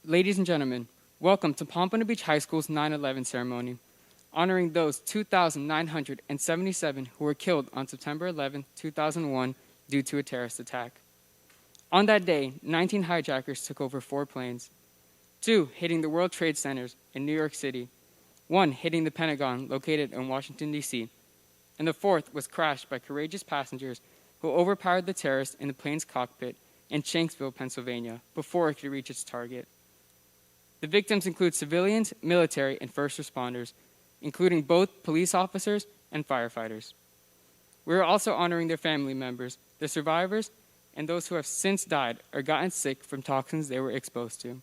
Ladies and gentlemen, welcome to Pompano Beach High School's 9/11 ceremony, honoring those 2,977 who were killed on September 11, 2001, due to a terrorist attack. On that day, 19 hijackers took over 4 planes, 2 hitting the World Trade Centers in New York City, 1 hitting the Pentagon located in Washington, D.C., and the 4th was crashed by courageous passengers who overpowered the terrorist in the plane's cockpit in Shanksville, Pennsylvania, before it could reach its target. The victims include civilians, military, and first responders, including both police officers and firefighters. We are also honoring their family members, the survivors, and those who have since died or gotten sick from toxins they were exposed to.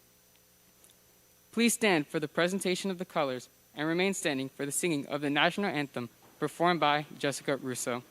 Please stand for the presentation of the colors and remain standing for the singing of the national anthem performed by Jessica Russo.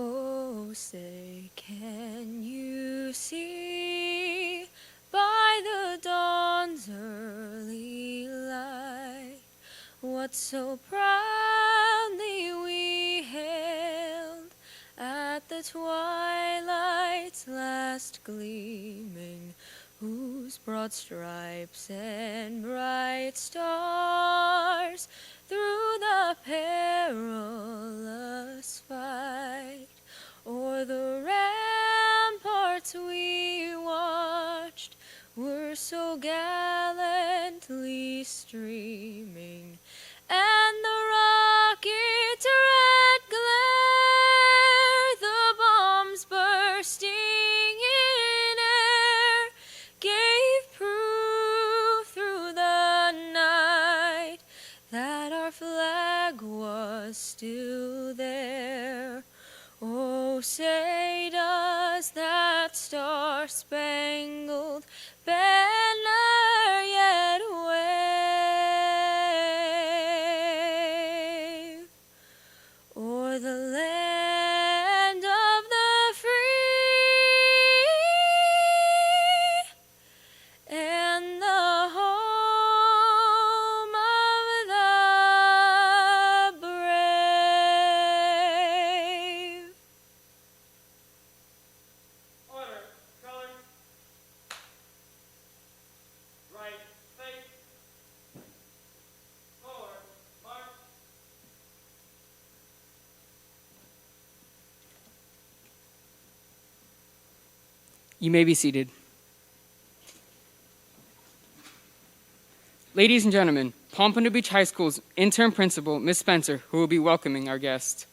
Oh, say, can you see by the dawn's early light what so proudly we hailed at the twilight's last gleaming, whose broad stripes and bright stars through the perilous fight o'er the ramparts we watched were so gallantly streaming, and the rocket's red glare, the bombs bursting in air, gave proof through the night that our flag was still there. Oh, say does that star-spangled banner yet wave o'er the land of the free and the home of the brave. Order, colors, right, face, forward, march. You may be seated. Ladies and gentlemen, Pompano Beach High School's interim principal, Ms. Spencer, who will be welcoming our guest.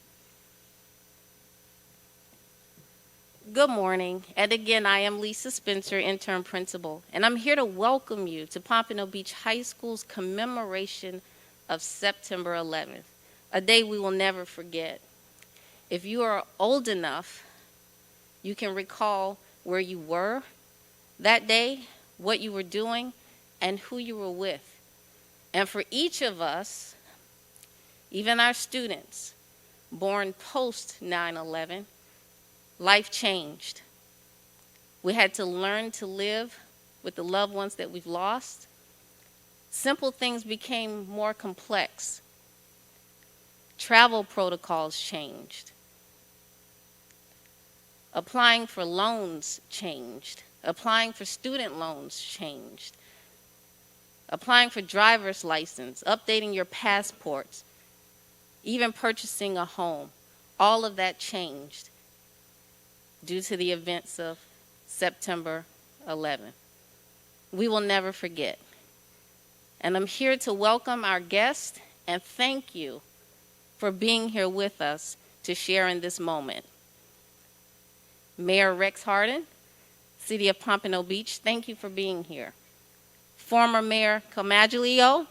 Good morning, and again, I am Lisa Spencer, intern principal, and I'm here to welcome you to Pompano Beach High School's commemoration of September 11th, a day we will never forget. If you are old enough, you can recall where you were that day, what you were doing, and who you were with. And for each of us, even our students, born post 9/11, life changed. We had to learn to live with the loved ones that we've lost. Simple things became more complex. Travel protocols changed. Applying for loans changed. Applying for student loans changed. Applying for driver's license, updating your passports, even purchasing a home, all of that changed due to the events of September 11th. We will never forget. And I'm here to welcome our guest and thank you for being here with us to share in this moment. Mayor Rex Harden, City of Pompano Beach, thank you for being here. Former Mayor Camaglio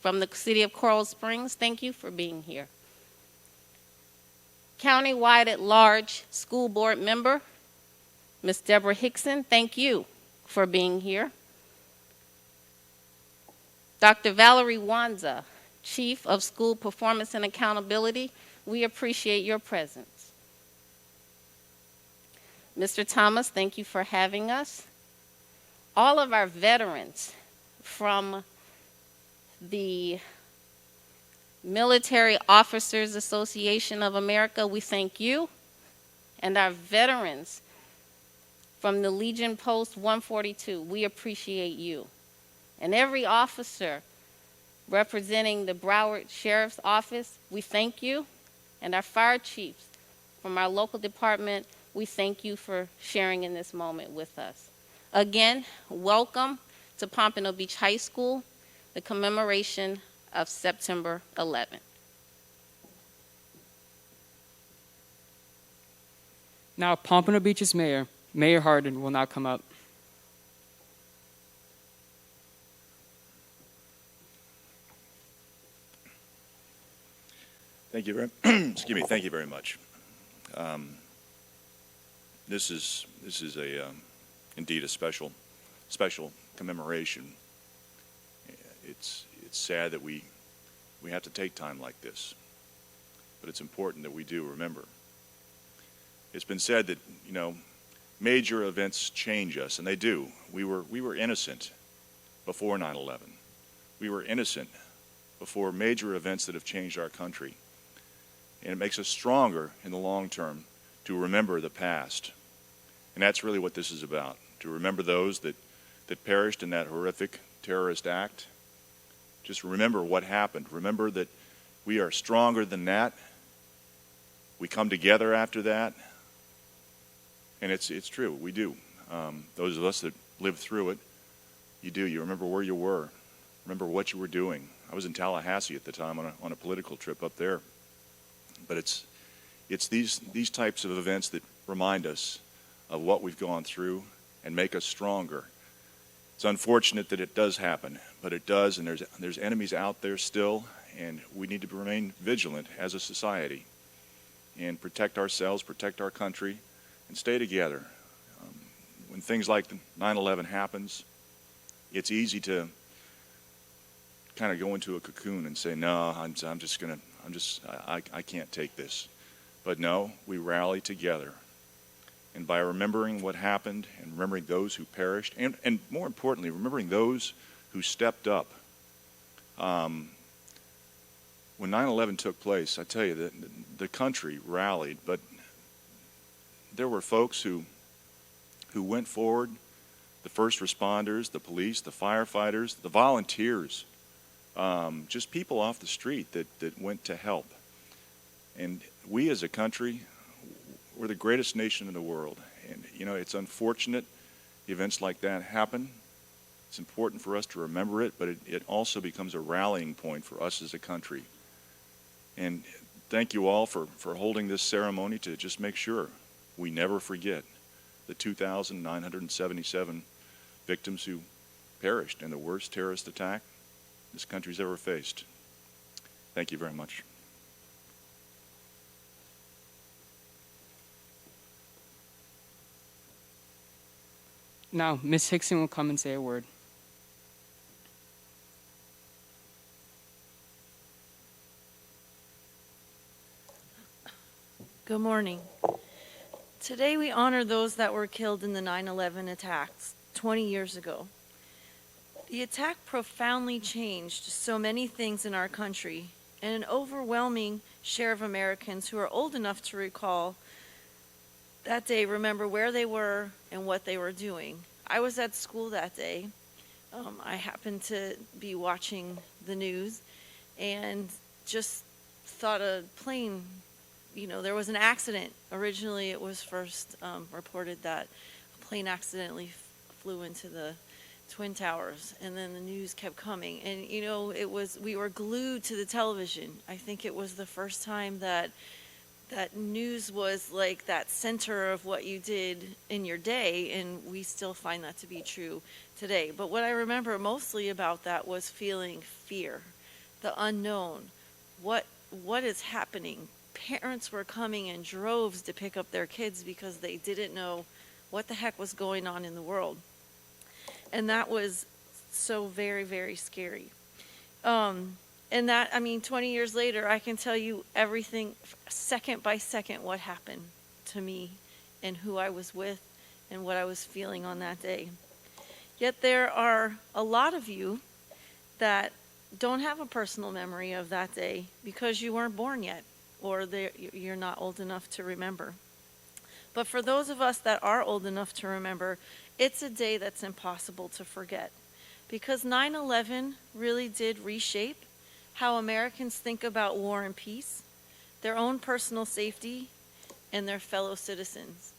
from the City of Coral Springs, thank you for being here. Countywide at large school board member Ms. Deborah Hickson, thank you for being here. Dr. Valerie Wanza, Chief of School Performance and Accountability, we appreciate your presence. Mr. Thomas, thank you for having us. All of our veterans from the Military Officers Association of America, we thank you. And our veterans from the Legion Post 142, we appreciate you. And every officer representing the Broward Sheriff's Office, we thank you. And our fire chiefs from our local department, we thank you for sharing in this moment with us. Again, welcome to Pompano Beach High School, the commemoration of September 11th. Now, Pompano Beach's mayor, Mayor Harden, will now come up. Thank you very, excuse me. Thank you very much. This is indeed a special commemoration. It's sad that we have to take time like this, but it's important that we do remember. It's been said that major events change us, and they do. We were innocent before 9/11. We were innocent before major events that have changed our country. And it makes us stronger in the long term to remember the past. And that's really what this is about, to remember those that perished in that horrific terrorist act. Just remember what happened. Remember that we are stronger than that. We come together after that. And it's true, we do. Those of us that lived through it, you do. You remember where you were. Remember what you were doing. I was in Tallahassee at the time on a political trip up there. But it's these types of events that remind us of what we've gone through and make us stronger. It's unfortunate that it does happen, but it does, and there's enemies out there still, and we need to remain vigilant as a society and protect ourselves, protect our country, and stay together. When things like 9/11 happens, it's easy to kind of go into a cocoon and say, no, I can't take this. But no, we rally together. And by remembering what happened and remembering those who perished, and more importantly, remembering those who stepped up. When 9/11 took place, I tell you, the country rallied, but there were folks who went forward, the first responders, the police, the firefighters, the volunteers, just people off the street that went to help. And we as a country, we're the greatest nation in the world. And, it's unfortunate events like that happen. It's important for us to remember it, but it also becomes a rallying point for us as a country. And thank you all for holding this ceremony to just make sure we never forget the 2,977 victims who perished in the worst terrorist attack this country's ever faced. Thank you very much. Now, Ms. Hickson will come and say a word. Good morning. Today we honor those that were killed in the 9/11 attacks 20 years ago. The attack profoundly changed so many things in our country, and an overwhelming share of Americans who are old enough to recall that day remember where they were and what they were doing. I was at school that day. I happened to be watching the news and just thought a plane, there was an accident. Originally it was first reported that a plane accidentally flew into the Twin Towers, and then the news kept coming, and we were glued to the television. I think it was the first time that news was like that center of what you did in your day, and we still find that to be true today. But what I remember mostly about that was feeling fear, the unknown. What is happening? Parents were coming in droves to pick up their kids because they didn't know what the heck was going on in the world. And that was so very, very scary. And that, I mean, 20 years later, I can tell you everything, second by second, what happened to me and who I was with and what I was feeling on that day. Yet there are a lot of you that don't have a personal memory of that day because you weren't born yet, or you're not old enough to remember. But for those of us that are old enough to remember, it's a day that's impossible to forget, because 9/11 really did reshape how Americans think about war and peace, their own personal safety, and their fellow citizens.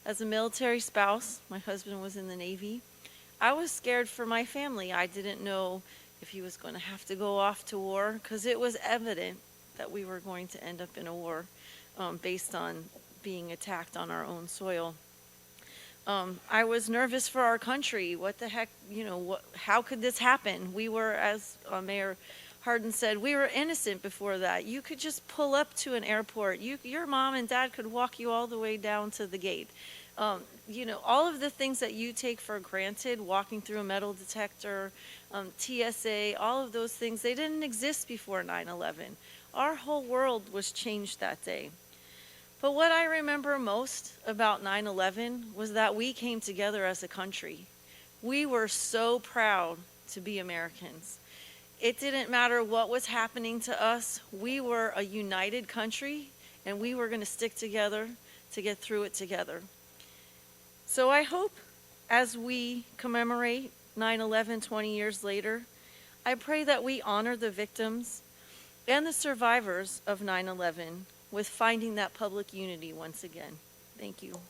As a military spouse, my husband was in the Navy, I was scared for my family. I didn't know if he was going to have to go off to war, because it was evident that we were going to end up in a war based on being attacked on our own soil. I was nervous for our country. What the heck, how could this happen? We were, as Mayor Hardin said, we were innocent before that. You could just pull up to an airport. Your mom and dad could walk you all the way down to the gate. All of the things that you take for granted, walking through a metal detector, TSA, all of those things, they didn't exist before 9/11. Our whole world was changed that day. But what I remember most about 9/11 was that we came together as a country. We were so proud to be Americans. It didn't matter what was happening to us. We were a united country, and we were going to stick together to get through it together. So I hope as we commemorate 9/11 20 years later, I pray that we honor the victims and the survivors of 9/11 with finding that public unity once again. Thank you.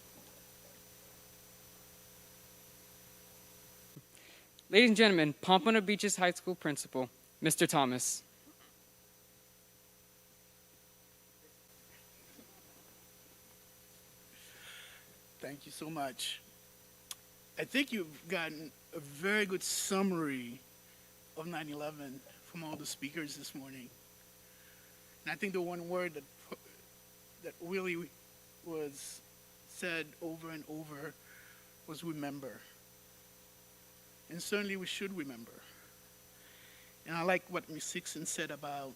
Ladies and gentlemen, Pompano Beaches High School Principal, Mr. Thomas. Thank you so much. I think you've gotten a very good summary of 9/11 from all the speakers this morning. And I think the one word that really was said over and over was remember. And certainly we should remember. And I like what Ms. Hickson said about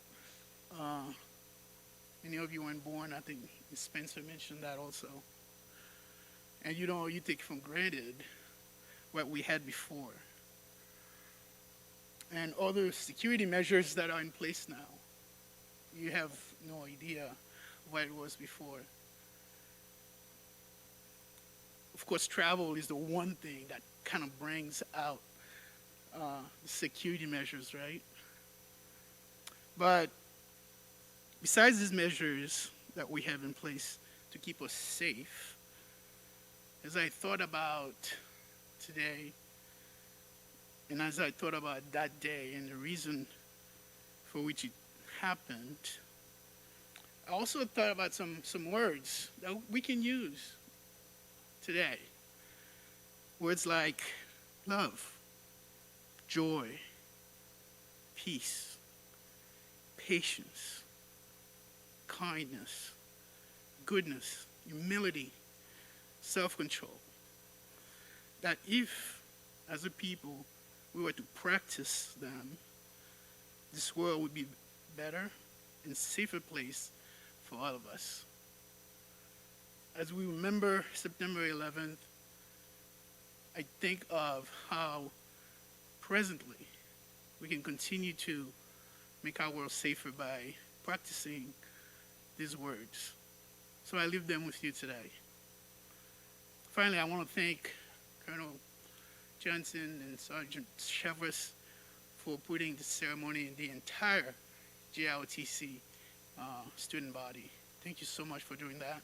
many of you weren't born. I think Ms. Spencer mentioned that also. And you take for granted what we had before. And all the security measures that are in place now, you have no idea what it was before. Of course, travel is the one thing that kind of brings out the security measures, right? But besides these measures that we have in place to keep us safe, as I thought about today, and as I thought about that day and the reason for which it happened, I also thought about some words that we can use today. Words like love, joy, peace, patience, kindness, goodness, humility, self-control. That if, as a people, we were to practice them, this world would be better and safer place for all of us. As we remember September 11th, I think of how presently we can continue to make our world safer by practicing these words. So I leave them with you today. Finally, I want to thank Colonel Johnson and Sergeant Chevres for putting the ceremony in the entire JIOTC student body. Thank you so much for doing that.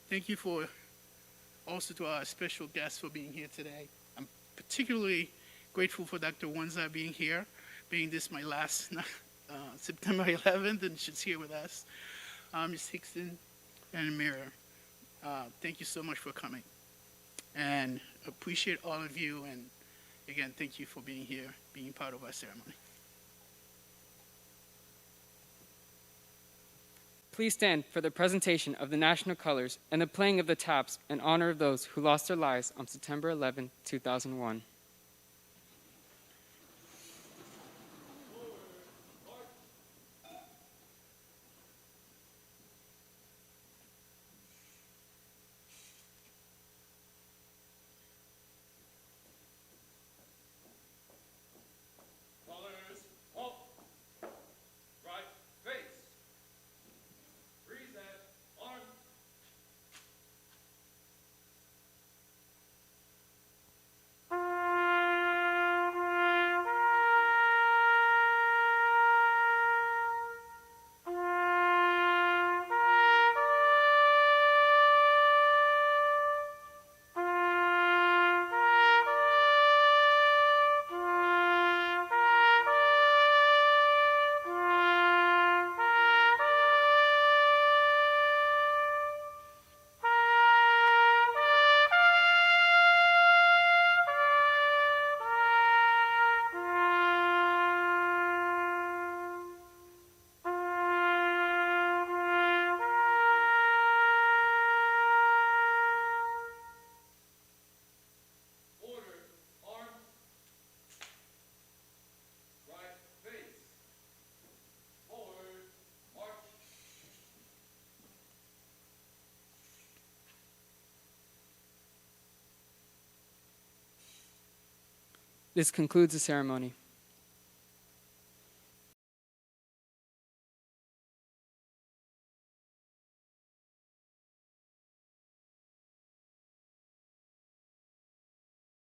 Thank you for also to our special guests for being here today. I'm particularly grateful for Dr. Wanza being here, being this my last September 11th, and she's here with us. Ms. Hickson and Amira, thank you so much for coming. And appreciate all of you, and again, thank you for being here, being part of our ceremony. Please stand for the presentation of the national colors and the playing of the taps in honor of those who lost their lives on September 11, 2001. Colors, halt. Right, face. Reset, arm. Order, arm. Right, face. Forward, march. This concludes the ceremony.